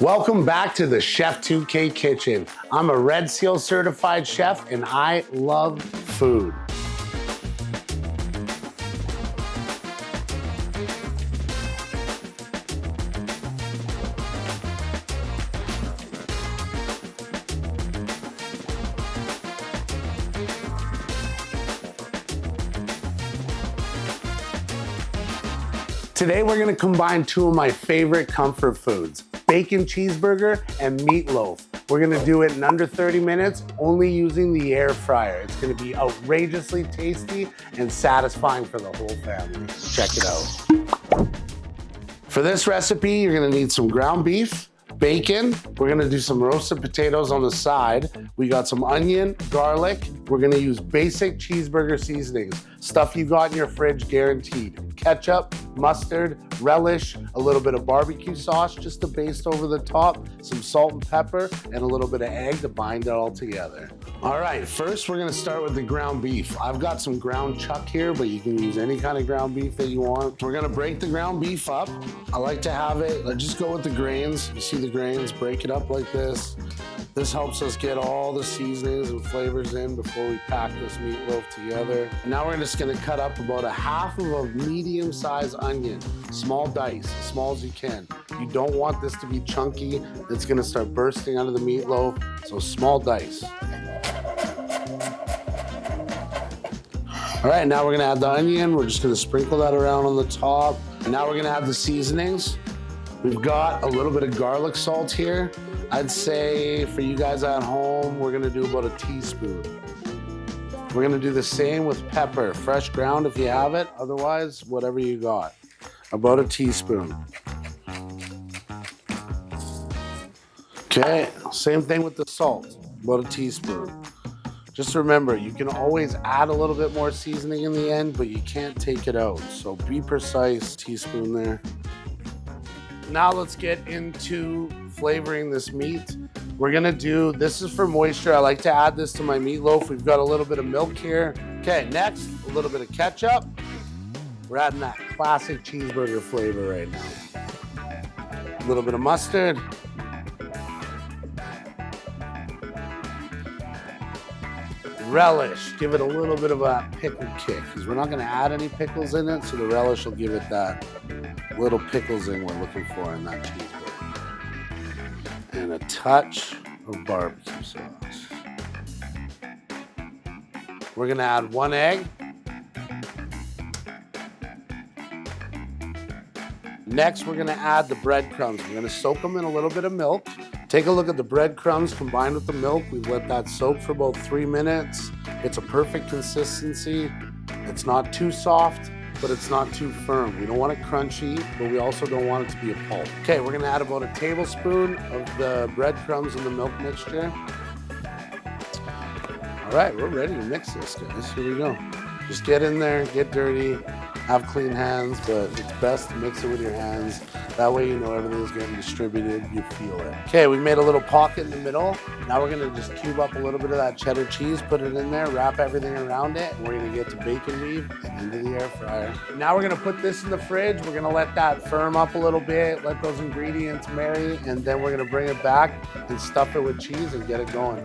Welcome back to the Chef 2K Kitchen. I'm a Red Seal certified chef and I love food. Today we're gonna combine two of my favorite comfort foods, bacon cheeseburger and meatloaf. We're gonna do it in under 30 minutes, only using the air fryer. It's gonna be outrageously tasty and satisfying for the whole family. Check it out. For this recipe, you're gonna need some ground beef, bacon. We're gonna do some roasted potatoes on the side. We got some onion, garlic. We're gonna use basic cheeseburger seasonings, stuff you got in your fridge guaranteed. Ketchup, mustard, relish, a little bit of barbecue sauce just to baste over the top, some salt and pepper, and a little bit of egg to bind it all together. All right, first we're gonna start with the ground beef. I've got some ground chuck here, but you can use any kind of ground beef that you want. We're gonna break the ground beef up. I like to have it, just go with the grains. You see the grains, break it up like this. This helps us get all the seasonings and flavors in before we pack this meatloaf together. Now we're just gonna cut up about a half of a medium-sized onion, small dice, as small as you can. You don't want this to be chunky. It's gonna start bursting out of the meatloaf, so small dice. All right, now we're gonna add the onion. We're just gonna sprinkle that around on the top. And now we're gonna add the seasonings. We've got a little bit of garlic salt here. I'd say for you guys at home, we're gonna do about a teaspoon. We're gonna do the same with pepper, fresh ground if you have it, otherwise, whatever you got. About a teaspoon. Okay, same thing with the salt, about a teaspoon. Just remember, you can always add a little bit more seasoning in the end, but you can't take it out. So be precise, teaspoon there. Now let's get into flavoring this meat. We're gonna do, this is for moisture. I like to add this to my meatloaf. We've got a little bit of milk here. Okay, next, a little bit of ketchup. We're adding that classic cheeseburger flavor right now. A little bit of mustard. Relish, give it a little bit of a pickle kick because we're not gonna add any pickles in it, so the relish will give it that little pickle zing we're looking for in that cheeseburger. And a touch of barbecue sauce. We're gonna add one egg. Next, we're gonna add the breadcrumbs. We're gonna soak them in a little bit of milk. Take a look at the breadcrumbs combined with the milk. We've let that soak for about 3 minutes. It's a perfect consistency. It's not too soft, but it's not too firm. We don't want it crunchy, but we also don't want it to be a pulp. Okay, we're gonna add about a tablespoon of the breadcrumbs and the milk mixture. All right, we're ready to mix this, guys. Here we go. Just get in there, get dirty, have clean hands, but it's best to mix it with your hands. That way you know everything's getting distributed, you feel it. Okay, we made a little pocket in the middle. Now we're gonna just cube up a little bit of that cheddar cheese, put it in there, wrap everything around it, and we're gonna get to bacon weave and into the air fryer. Now we're gonna put this in the fridge. We're gonna let that firm up a little bit, let those ingredients marry, and then we're gonna bring it back and stuff it with cheese and get it going.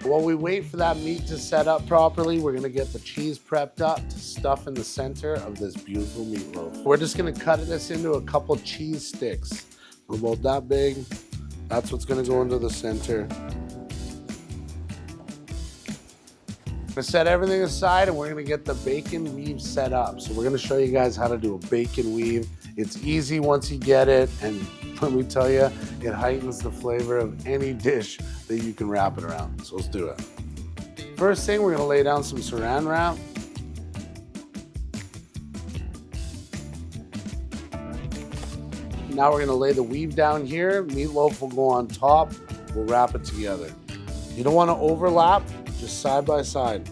While we wait for that meat to set up properly, we're gonna get the cheese prepped up to stuff in the center of this beautiful meatloaf. We're just gonna cut this into a couple cheese sticks. About that big. That's what's gonna go into the center. We're gonna set everything aside and we're gonna get the bacon weave set up. So we're gonna show you guys how to do a bacon weave. It's easy once you get it, and let me tell you, it heightens the flavor of any dish that you can wrap it around. So let's do it. First thing, we're gonna lay down some saran wrap. Now we're gonna lay the weave down here. Meatloaf will go on top. We'll wrap it together. You don't wanna overlap, just side by side.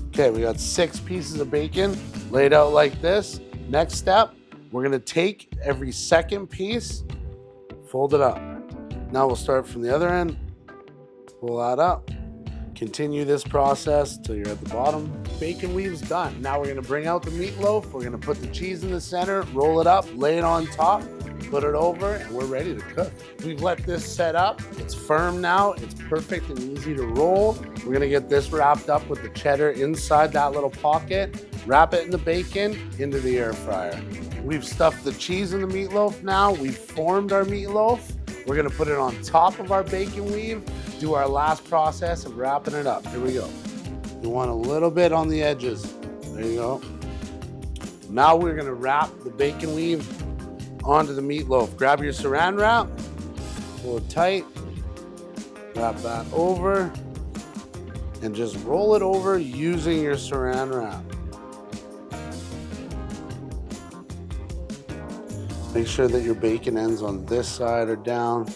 Okay, we got 6 pieces of bacon laid out like this. Next step, we're gonna take every second piece, fold it up. Now we'll start from the other end, pull that up. Continue this process till you're at the bottom. Bacon weave's done. Now we're gonna bring out the meatloaf. We're gonna put the cheese in the center, roll it up, lay it on top, put it over, and we're ready to cook. We've let this set up. It's firm now. It's perfect and easy to roll. We're gonna get this wrapped up with the cheddar inside that little pocket, wrap it in the bacon, into the air fryer. We've stuffed the cheese in the meatloaf now. We've formed our meatloaf. We're gonna put it on top of our bacon weave, do our last process of wrapping it up. Here we go. You want a little bit on the edges. There you go. Now we're gonna wrap the bacon weave onto the meatloaf. Grab your saran wrap, pull it tight, wrap that over, and just roll it over using your saran wrap. Make sure that your bacon ends on this side or down.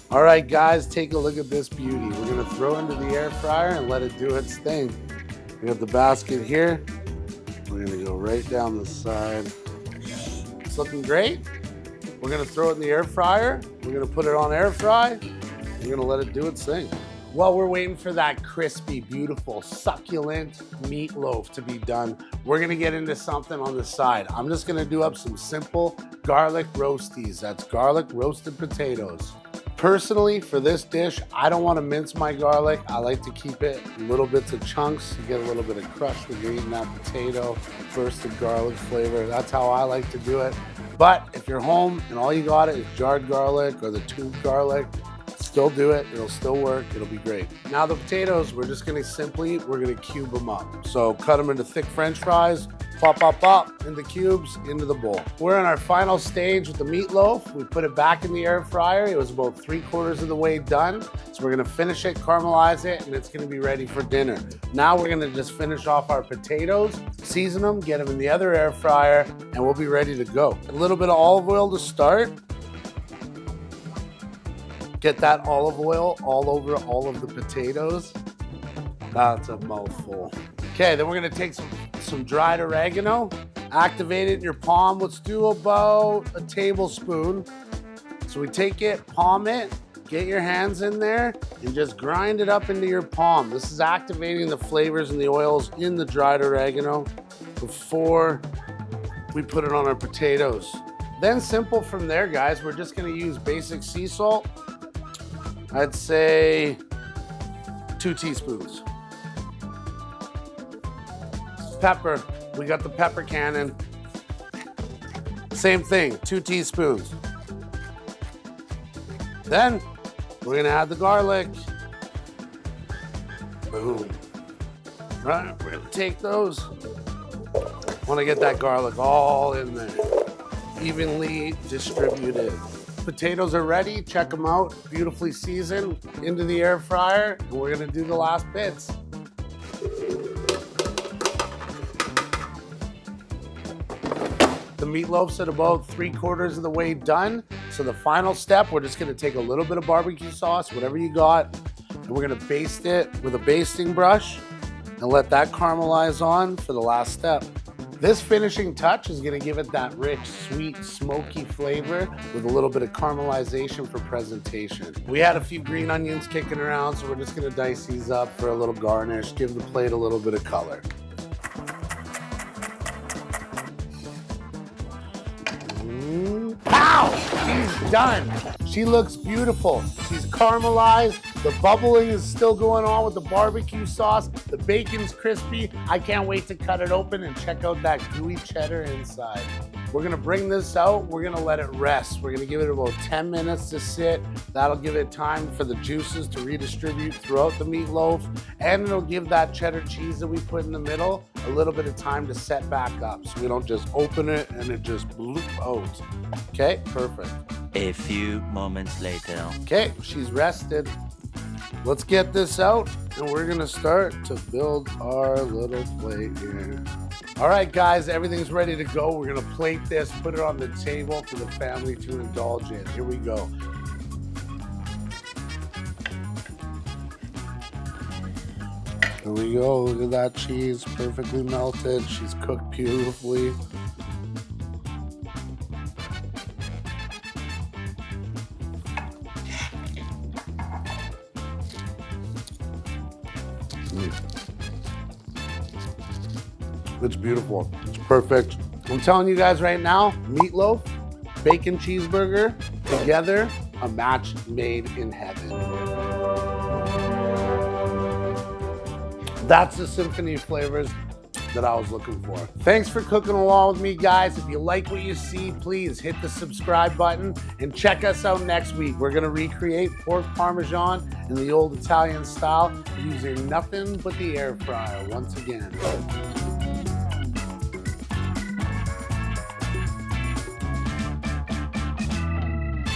All right, guys, take a look at this beauty. We're gonna throw it into the air fryer and let it do its thing. We got the basket here. We're gonna go right down the side. It's looking great. We're gonna throw it in the air fryer. We're gonna put it on air fry. We're gonna let it do its thing. While we're waiting for that crispy, beautiful, succulent meatloaf to be done, we're gonna get into something on the side. I'm just gonna do up some simple garlic roasties. That's garlic roasted potatoes. Personally, for this dish, I don't want to mince my garlic. I like to keep it little bits of chunks. You get a little bit of crush when you're eating that potato, bursted garlic flavor. That's how I like to do it. But if you're home and all you got is jarred garlic or the tube garlic, still do it. It'll still work. It'll be great. Now the potatoes, we're gonna cube them up. So cut them into thick French fries, pop, pop, pop, into cubes, into the bowl. We're in our final stage with the meatloaf. We put it back in the air fryer. It was about 3/4 of the way done. So we're gonna finish it, caramelize it, and it's gonna be ready for dinner. Now we're gonna just finish off our potatoes, season them, get them in the other air fryer, and we'll be ready to go. A little bit of olive oil to start. Get that olive oil all over all of the potatoes. That's a mouthful. Okay, then we're gonna take some dried oregano, activate it in your palm. Let's do about a tablespoon. So we take it, palm it, get your hands in there, and just grind it up into your palm. This is activating the flavors and the oils in the dried oregano before we put it on our potatoes. Then simple from there, guys. We're just gonna use basic sea salt. I'd say 2 teaspoons. Pepper, we got the pepper cannon. Same thing, 2 teaspoons. Then we're gonna add the garlic. Boom. Right, we're gonna take those. Wanna get that garlic all in there, evenly distributed. Potatoes are ready, check them out, beautifully seasoned, into the air fryer, and we're gonna do the last bits. The meatloaf's at about 3/4 of the way done. So the final step, we're just gonna take a little bit of barbecue sauce, whatever you got, and we're gonna baste it with a basting brush and let that caramelize on for the last step. This finishing touch is gonna give it that rich, sweet, smoky flavor with a little bit of caramelization for presentation. We had a few green onions kicking around, so we're just gonna dice these up for a little garnish, give the plate a little bit of color. Pow! She's done. She looks beautiful. She's caramelized. The bubbling is still going on with the barbecue sauce. The bacon's crispy. I can't wait to cut it open and check out that gooey cheddar inside. We're gonna bring this out. We're gonna let it rest. We're gonna give it about 10 minutes to sit. That'll give it time for the juices to redistribute throughout the meatloaf. And it'll give that cheddar cheese that we put in the middle a little bit of time to set back up so we don't just open it and it just bloop out. Okay, perfect. A few moments later. Okay, she's rested. Let's get this out and we're gonna start to build our little plate here. All right, guys, everything's ready to go. We're gonna plate this, put it on the table for the family to indulge in. Here we go. Here we go, look at that cheese, perfectly melted. She's cooked beautifully. It's beautiful. It's perfect. I'm telling you guys right now, meatloaf, bacon cheeseburger, together, a match made in heaven. That's the symphony of flavors that I was looking for. Thanks for cooking along with me, guys. If you like what you see, please hit the subscribe button and check us out next week. We're gonna recreate pork parmesan in the old Italian style using nothing but the air fryer once again.